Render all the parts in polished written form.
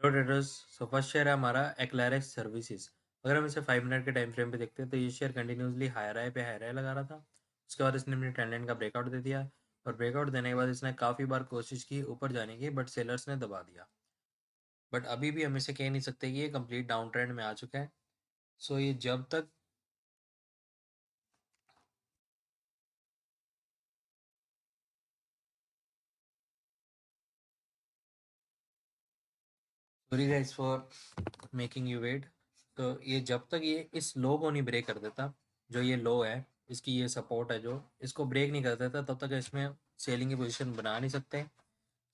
Hello traders. So first share है हमारा एक्लैरिक्स services. अगर हम इसे 5 मिनट के टाइम फ्रेम पे देखते हैं तो ये शेयर कंटिन्यूसली हायर हाई पे हायर हाई लगा रहा था। उसके बाद इसने अपनी ट्रेंड लाइन का ब्रेकआउट दे दिया और ब्रेकआउट देने के बाद इसने काफ़ी बार कोशिश की ऊपर जाने की, बट सेलर्स ने दबा दिया। बट अभी भी हम इसे कह नहीं सकते कि ये कंप्लीट डाउन ट्रेंड में आ चुका है। सो ये जब तक sorry guys for making you wait. तो ये जब तक ये इस लो को नहीं ब्रेक कर देता, जो ये लो है, इसकी ये सपोर्ट है, जो इसको ब्रेक नहीं कर देता, तब तक इसमें सेलिंग की पोजीशन बना नहीं सकते।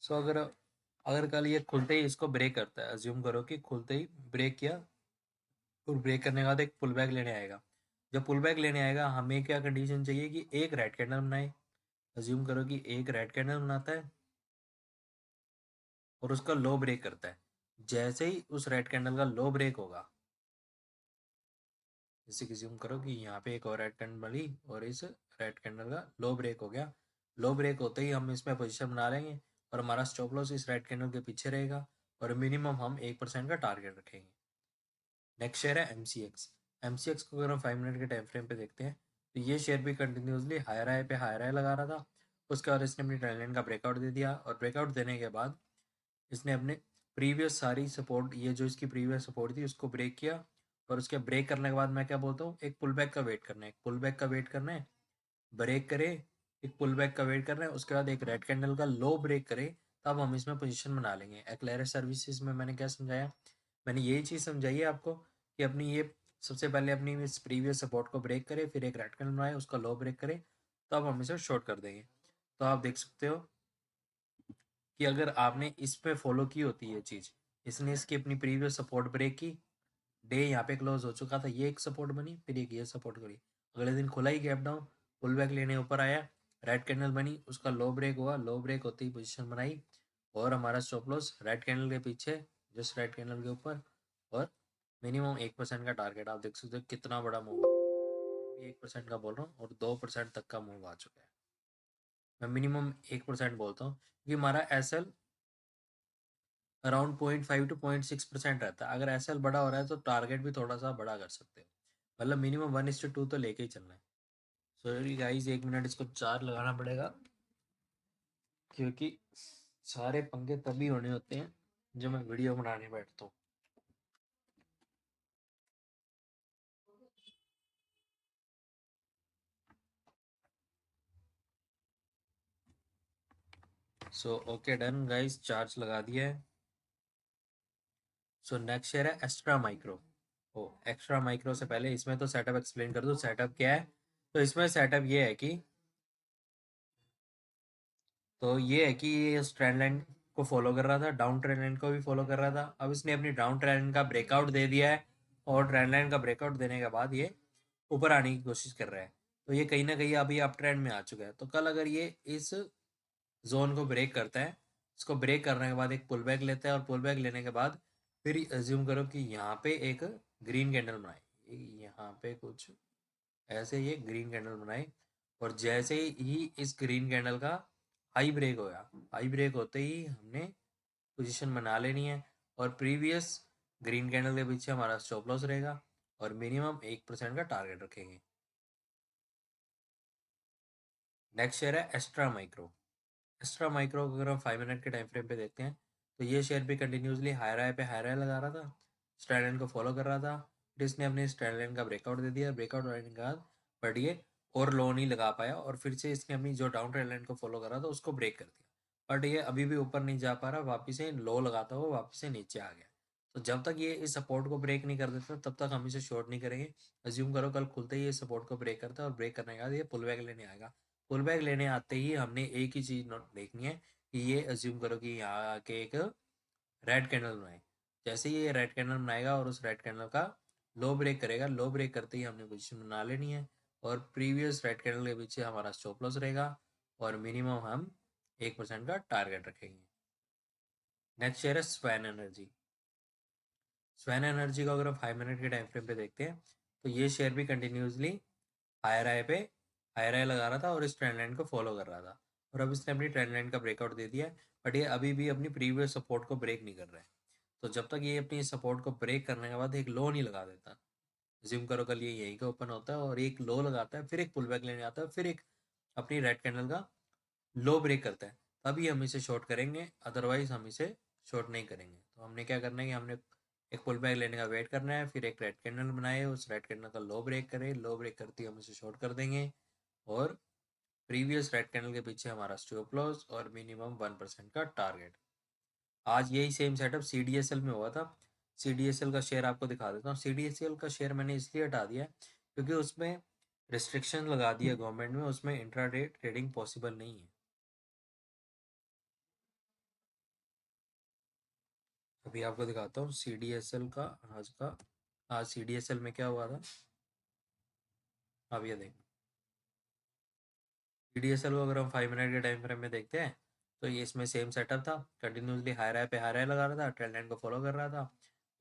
सो अगर अगर कल ये खुलते ही इसको ब्रेक करता है, अज्यूम करो कि खुलते ही ब्रेक किया और ब्रेक करने के बाद एक पुल बैक लेने आएगा। जब पुल बैक लेने आएगा हमें क्या कंडीशन चाहिए कि एक रेड कैंडल बनाए। अज्यूम करो कि एक रेड कैंडल बनाता है और उसका लो ब्रेक करता है। जैसे ही उस रेड कैंडल का लो ब्रेक होगा, जैसे अज्यूम करो कि यहाँ पे एक और रेड कैंडल बनी और इस रेड कैंडल का लो ब्रेक हो गया। लो ब्रेक होते ही हम इसमें पोजीशन बना लेंगे और हमारा स्टॉप लॉस इस रेड कैंडल के पीछे रहेगा और मिनिमम हम 1% का टारगेट रखेंगे। नेक्स्ट शेयर है एमसीएक्स। एमसीएक्स को अगर हम 5 मिनट के टाइम फ्रेम पे देखते हैं तो ये शेयर भी कंटिन्यूसली हायर हाई पे हायर हाई लगा रहा था। उसके बाद इसने अपनी ट्रेंड लाइन का ब्रेकआउट दे दिया और ब्रेकआउट देने के बाद इसने अपने प्रीवियस सारी सपोर्ट, ये जो इसकी प्रीवियस सपोर्ट थी, उसको ब्रेक किया। और उसके ब्रेक करने के बाद मैं क्या बोलता हूँ, एक पुल बैक का वेट करना है, एक पुल बैक का वेट करना है, ब्रेक करे, एक पुल बैक का वेट करना है, उसके बाद एक रेड कैंडल का लो ब्रेक करे, तब हम इसमें पोजीशन बना लेंगे। एक्लेरस सर्विसेज में मैंने क्या समझाया, मैंने यही चीज़ समझाई है आपको कि अपनी ये सबसे पहले अपनी इस प्रीवियस सपोर्ट को ब्रेक करे, फिर एक रेड कैंडल बनाए, उसका लो ब्रेक करे, तब हम इसे शॉर्ट कर देंगे। तो आप देख सकते हो कि अगर आपने इस पे फॉलो की होती है चीज़, इसने इसकी अपनी प्रीवियस सपोर्ट ब्रेक की, डे यहाँ पे क्लोज हो चुका था, ये एक सपोर्ट बनी, फिर एक ये सपोर्ट करी, अगले दिन खुला ही गैप डाउन, पुल बैक लेने ऊपर आया, रेड कैंडल बनी, उसका लो ब्रेक हुआ, लो ब्रेक होते ही पोजीशन बनाई और हमारा स्टॉप लॉस रेड कैंडल के पीछे, जस्ट रेड कैंडल के ऊपर, और मिनिमम 1% का टारगेट। आप देख सकते हो कितना बड़ा मूव है, 1% का बोल रहा हूँ और 2% तक का मूव आ चुका है। मैं मिनिमम 1% बोलता हूँ क्योंकि हमारा एस एल अराउंड 0.5 to 0.6% रहता है। अगर एस एल बड़ा हो रहा है तो टारगेट भी थोड़ा सा बड़ा कर सकते हो, मतलब मिनिमम 1:2 तो लेके ही चलना है। सॉरी गाइस, 1 मिनट इसको 4 लगाना पड़ेगा क्योंकि सारे पंगे तभी होने होते हैं जब मैं वीडियो बनाने बैठता हूँ। So okay done guys, charge लगा दिया है। सो नेक्स्ट शेयर है एक्स्ट्रा माइक्रो। ओ, एक्स्ट्रा माइक्रो से पहले इसमें तो सेटअप एक्सप्लेन कर दूँ, सेटअप क्या है। तो इसमें सेटअप ये है कि, तो ये है कि ये इस ट्रेंड लाइन को फॉलो कर रहा था, डाउन ट्रेंड लाइन को भी फॉलो कर रहा था। अब इसने अपनी डाउन ट्रेंड लाइन का ब्रेकआउट दे दिया है और ट्रेंड लाइन का ब्रेकआउट देने के बाद ये ऊपर आने की कोशिश कर रहा है। तो ये कहीं ना कहीं अभी अप ट्रेंड में आ चुका है। तो कल अगर ये इस जोन को ब्रेक करता है, इसको ब्रेक करने के बाद एक पुल बैक लेता है और पुल बैक लेने के बाद फिर एज्यूम करो कि यहाँ पे एक ग्रीन कैंडल बनाए, यहाँ पे कुछ ऐसे ये ग्रीन कैंडल बनाए और जैसे ही इस ग्रीन कैंडल का हाई ब्रेक होगा, हाई ब्रेक होते ही हमने पोजीशन बना लेनी है और प्रीवियस ग्रीन कैंडल के पीछे हमारा स्टॉप लॉस रहेगा और मिनिमम 1% का टारगेट रखेंगे। नेक्स्ट शेयर है एक्स्ट्रा माइक्रो। एक्स्ट्रा माइक्रो को अगर हम 5 मिनट के टाइम फ्रेम पे देखते हैं तो ये शेयर भी कंटिन्यूसली हायर हाई पे हायर हाई लगा रहा था, स्ट्रेंड लाइन को फॉलो कर रहा था, फिर इसने अपने स्ट्रेंड लाइन का ब्रेकआउट दे दिया, ब्रेकआउट होने के बाद बट ये और लो नहीं लगा पाया और फिर से इसने अपनी जो डाउन ट्रेंड लाइन को फॉलो कर रहा था उसको ब्रेक कर दिया, बट ये अभी भी ऊपर नहीं जा पा रहा, वापिस से लो लगाता हुआ वापिस से नीचे आ गया। तो जब तक ये इस सपोर्ट को ब्रेक नहीं कर देता तब तक हम इसे शॉर्ट नहीं करेंगे। अज्यूम करो कल खुलते ही ये सपोर्ट को ब्रेक करता है और ब्रेक करने के बाद ये पुल बैक लेने आएगा। पुल बैक लेने आते ही हमने एक ही चीज़ नोट देखनी है कि ये अज्यूम करो कि यहाँ आके एक रेड कैंडल बनाए। जैसे ही ये रेड कैंडल बनाएगा और उस रेड कैंडल का लो ब्रेक करेगा, लो ब्रेक करते ही हमने पोजीशन बना लेनी है और प्रीवियस रेड कैंडल के पीछे हमारा स्टॉप लॉस रहेगा और मिनिमम हम 1% का टारगेट रखेंगे। नेक्स्ट शेयर है स्वैन एनर्जी। स्वैन एनर्जी को अगर हम 5 मिनट के टाइम फ्रेम पे देखते हैं तो ये शेयर भी कंटिन्यूसली हायर हाई पे हायर हाई लगा रहा था और इस ट्रेंड लाइन को फॉलो कर रहा था और अब इसने अपनी ट्रेंड लाइन का ब्रेकआउट दे दिया है, बट ये अभी भी अपनी प्रीवियस सपोर्ट को ब्रेक नहीं कर रहा है। तो जब तक ये अपनी सपोर्ट को ब्रेक करने के बाद एक लो नहीं लगा देता, जिम करो कल ये यहीं का ओपन होता है और एक लो लगाता है, फिर एक पुल बैक लेने आता है, फिर एक अपनी रेड कैंडल का लो ब्रेक करता है, तभी हम इसे शॉर्ट करेंगे, अदरवाइज हम इसे शॉर्ट नहीं करेंगे। तो हमने क्या करना है कि हमने एक पुल बैक लेने का वेट करना है, फिर एक रेड कैंडल बनाए, उस रेड कैंडल का लो ब्रेक करें, लो ब्रेक करते ही हम इसे शॉर्ट कर देंगे और प्रीवियस रेड कैंडल के पीछे हमारा स्टॉप लॉस और मिनिमम 1% का टारगेट। आज यही सेम सेटअप CDSL में हुआ था। CDSL का शेयर आपको दिखा देता हूँ। CDSL का शेयर मैंने इसलिए हटा दिया क्योंकि उसमें रिस्ट्रिक्शन लगा दिया गवर्नमेंट में, उसमें इंट्राडे ट्रेडिंग पॉसिबल नहीं है। अभी आपको दिखाता हूँ CDSL का आज का। आज CDSL में क्या हुआ था, अब ये देखो। CDSL को अगर हम 5 मिनट के टाइम फ्रेम में देखते हैं तो ये इसमें सेम सेटअप था, कंटिन्यूसली हाई राय पे हाई राय लगा रहा था, ट्रेंड लाइन को फॉलो कर रहा था,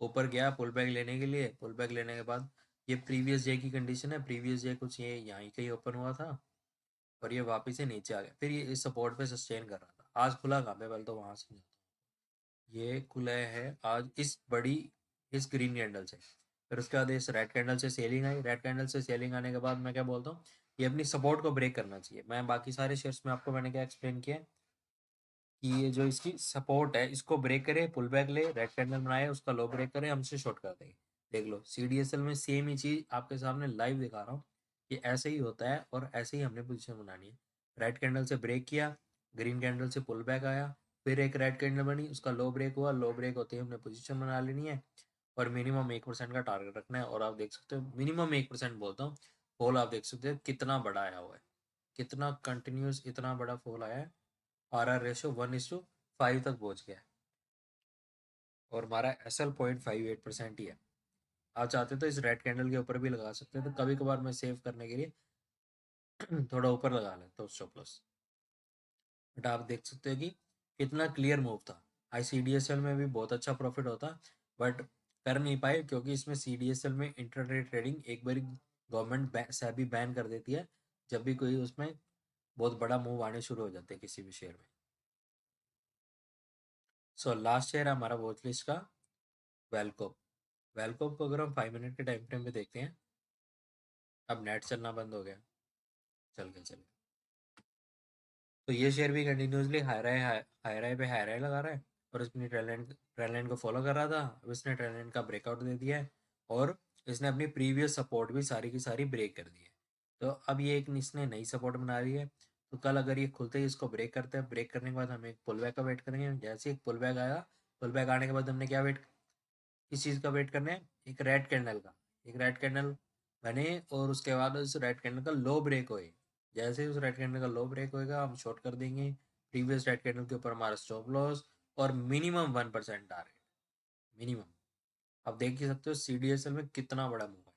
ऊपर गया पुल बैक लेने के लिए, पुल बैक लेने के बाद ये प्रीवियस डे की कंडीशन है, प्रीवियस डे कुछ ये यहाँ कहीं ओपन हुआ था और ये वापस से नीचे आ गया, फिर ये इस सपोर्ट पे सस्टेन कर रहा था। आज खुला कहाँ पे, पहले तो वहां से ये खुला है आज इस ग्रीन कैंडल से, फिर उसके बाद इस रेड कैंडल से सेलिंग आई, रेड कैंडल से सेलिंग आने के बाद मैं क्या बोलता हूँ, ये अपनी सपोर्ट को ब्रेक करना चाहिए। मैं बाकी सारे शेयर्स में आपको मैंने क्या एक्सप्लेन किया कि ये जो इसकी सपोर्ट है इसको ब्रेक करे, पुल बैक ले, रेड कैंडल बनाए, उसका लो ब्रेक करे, हमसे शॉर्ट कर देंगे। देख लो CDSL में सेम ही चीज आपके सामने लाइव दिखा रहा हूँ कि ऐसे ही होता है और ऐसे ही हमने पोजीशन बनानी है। रेड कैंडल से ब्रेक किया, ग्रीन कैंडल से पुल बैक आया, फिर एक रेड कैंडल बनी, उसका लो ब्रेक हुआ, लो ब्रेक होते ही हमने पोजीशन बना लेनी है और मिनिमम 1% का टारगेट रखना है। और आप देख सकते हो मिनिमम 1% बोलता हूँ, फॉल आप देख सकते हो कितना बड़ा आया हुआ है, कितना कंटिन्यूस इतना बड़ा फॉल आया है। RR रेशो 1:5 तक पहुंच गया है और हमारा SL 0.58% ही है। आप चाहते तो इस रेड कैंडल के ऊपर भी लगा सकते हैं, तो कभी कभार मैं सेव करने के लिए थोड़ा ऊपर लगा लेता हूँ स्टॉप लॉस। बट आप देख सकते हो कि कितना क्लियर मूव था। CDSL में भी बहुत अच्छा प्रॉफिट होता, बट कर नहीं पाए क्योंकि इसमें CDSL में इंटरडे ट्रेडिंग एक बार गवर्नमेंट सेबी बैन कर देती है, जब भी कोई उसमें बहुत बड़ा मूव आने शुरू हो जाते हैं किसी भी शेयर में। सो लास्ट शेयर है हमारा वॉच लिस्ट का वेलकॉम। वेलकॉम को अगर हम 5 मिनट के टाइम फ्रेम में देखते हैं, अब नेट चलना बंद हो गया, चल गया चल गया। तो ये शेयर भी कंटिन्यूसली हाई राय पे हाई राय लगा रहा है और इसने ट्रेंड लाइन को फॉलो कर रहा था। अब इसने ट्रेंड लाइन का ब्रेकआउट दे दिया है और इसने अपनी प्रीवियस सपोर्ट भी सारी की सारी ब्रेक कर दी है। तो अब ये एक इसने नई सपोर्ट बना रही है, तो कल अगर ये खुलते ही इसको ब्रेक करते हैं, ब्रेक करने के बाद हम एक पुल बैक का वेट करेंगे। जैसे एक पुल बैक आया, पुल बैक आने के बाद हमने क्या वेट, किस चीज़ का वेट करना है, एक रेड कैंडल का, एक रेड कैंडल बने और उसके बाद उस रेड कैंडल का लो ब्रेक होए। जैसे ही उस रेड कैंडल का लो ब्रेक होएगा हम शॉर्ट कर देंगे, प्रीवियस रेड कैंडल के ऊपर हमारा स्टॉप लॉस और मिनिमम 1% टारगेट, मिनिमम। आप देख ही सकते हो CDSL में कितना बड़ा मूव है,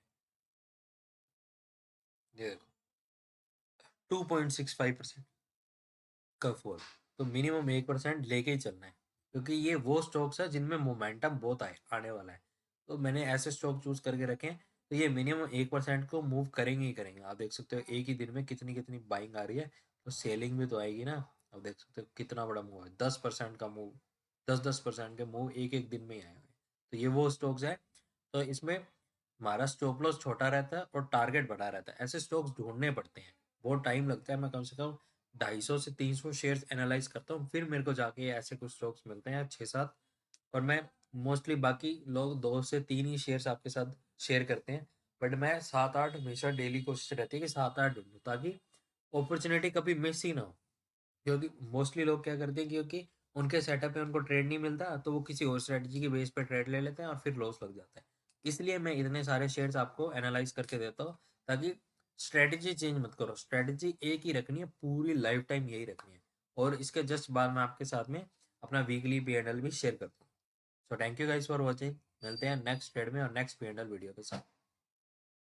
ये देखो 2.65% का फॉल। तो मिनिमम 1% लेके ही चलना है क्योंकि ये वो स्टॉक्स है जिनमें मोमेंटम बहुत आने वाला है। तो मैंने ऐसे स्टॉक चूज करके रखे हैं, तो ये मिनिमम 1% को मूव करेंगे ही करेंगे। आप देख सकते हो एक ही दिन में कितनी कितनी बाइंग आ रही है, तो सेलिंग भी तो आएगी ना। आप देख सकते हो कितना बड़ा मूव है, 10% का मूव, 10% के मूव एक एक दिन में ही आए हुए हैं। तो ये वो स्टॉक्स है, तो इसमें हमारा स्टॉप लॉस छोटा रहता है और टारगेट बड़ा रहता है। ऐसे स्टॉक्स ढूंढने पड़ते हैं, बहुत टाइम लगता है। मैं कम से कम 250 से 300 शेयर्स एनालाइज करता हूँ, फिर मेरे को जाके ऐसे कुछ स्टॉक्स मिलते हैं 6-7। और मैं मोस्टली, बाकी लोग 2 से 3 ही शेयर्स आपके साथ शेयर करते हैं, बट मैं 7-8 हमेशा डेली कोशिश रहती है कि 7-8 ढूंढूं ताकि अपॉर्चुनिटी कभी मिस ही ना हो। क्योंकि मोस्टली लोग क्या करते हैं, क्योंकि उनके सेटअप में उनको ट्रेड नहीं मिलता तो वो किसी और स्ट्रेटजी के बेस पर ट्रेड ले लेते हैं और फिर लॉस लग जाता है। इसलिए मैं इतने सारे शेयर्स आपको एनालाइज करके देता हूँ ताकि स्ट्रेटजी चेंज मत करो, स्ट्रेटजी एक ही रखनी है, पूरी लाइफ टाइम यही रखनी है। और इसके जस्ट बाद मैं आपके साथ में अपना वीकली P&L भी शेयर करता हूँ। So thank you guys for watching, मिलते हैं नेक्स्ट ट्रेड में और नेक्स्ट P&L वीडियो के साथ।